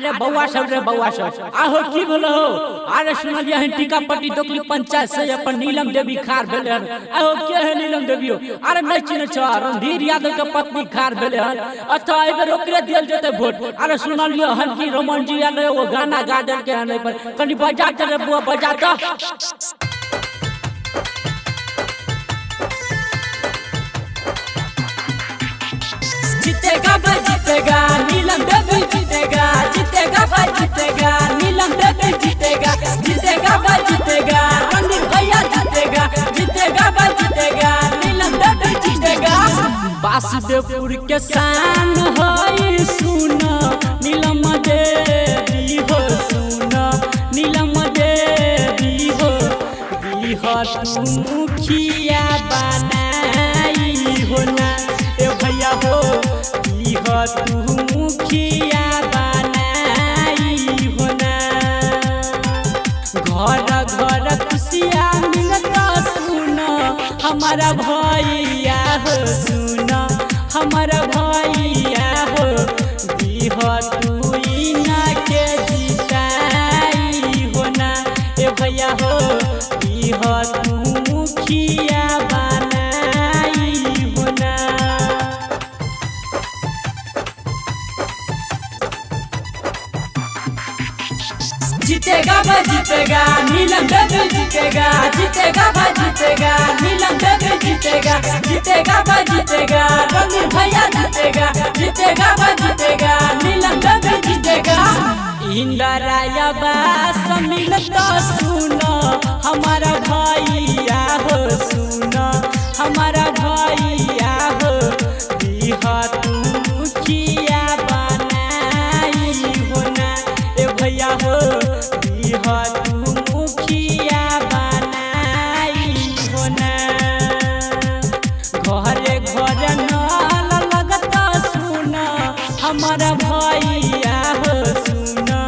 अरे बउआ सब रे बउआ सब आहो की बोलो अरे सुनलिया है टीका पट्टी दोकली पंचायत से अपन नीलम देवी खार भेले हन आहो के है नीलम देवी अरे नहीं चिन्ह छ रणधीर यादव के पत्नी खार भेले हन अथा एबे ओकरे दियल जते वोट अरे सुनलिया हन की रमन जी आले वो गाना गा देल के हन पर कनी बजा रे बुआ बजा त जीतेगा नीलम देवी जीतेगा जीतेगा भाई जीतेगा नीलम देवी जीतेगा जीतेगा भाई जीतेगा रणधीर भैया जीतेगा जीतेगा भाई जीतेगा नीलम देवी जीतेगा वासुदेवपुर के शान होई सुना नीलम देवी हो सुना नीलम देवी हो तू मुखिया बनाई हो ना ए भैया हो तू मुखिया बनाई हो ना घर घर खुशिया मिलता सुना हमारा भैया हो सुना हमारा भैया हो तू इना के जीताई हो ना ए भैया हो तू मुखिया बनाई हो ना जीतेगा भाई जीतेगा नीलम देवी जीतेगा जीतेगा भाई जीतेगा नीलम देवी जीतेगा जीतेगा भाई जीतेगा रणधीर भैया जीतेगा जीतेगा भाई जीतेगा नीलम देवी जीतेगा इंदिरा आवास मिलता सुनो हमारा भैया हो सुनो हमारा भैया हो तू मुखिया बनाई हो ना ए भैया हो तू मुखिया बनाई हो ना घरे घरे नल लगता सुना हमारा भैया हो सुना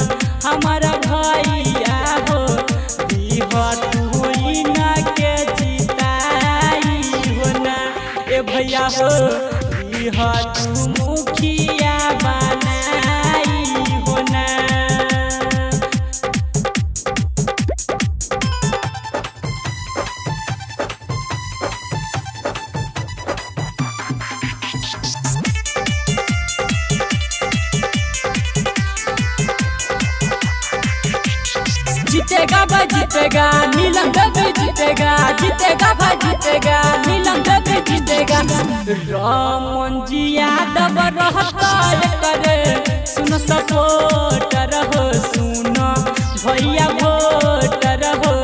हमारा भैया हो तू इना के जीताई हो ना ए भैया हो तू मुखिया बनाई हो ना जीतेगा भाई जीतेगा नीलम देवी जीतेगा जीतेगा भाई जीतेगा नीलम देवी जीतेगा रमन जी यादव रहता करे सुनो सपोर्ट रहो सुनो भैया वोट रहो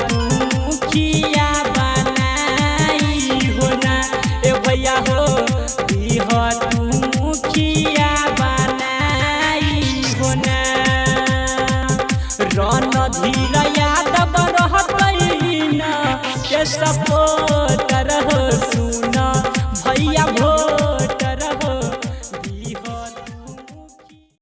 तू मुखिया बनाई हो ना ए भैया हो तू मुखिया बनाई हो ना रणधीर यादव रहतई ना के सपोर्ट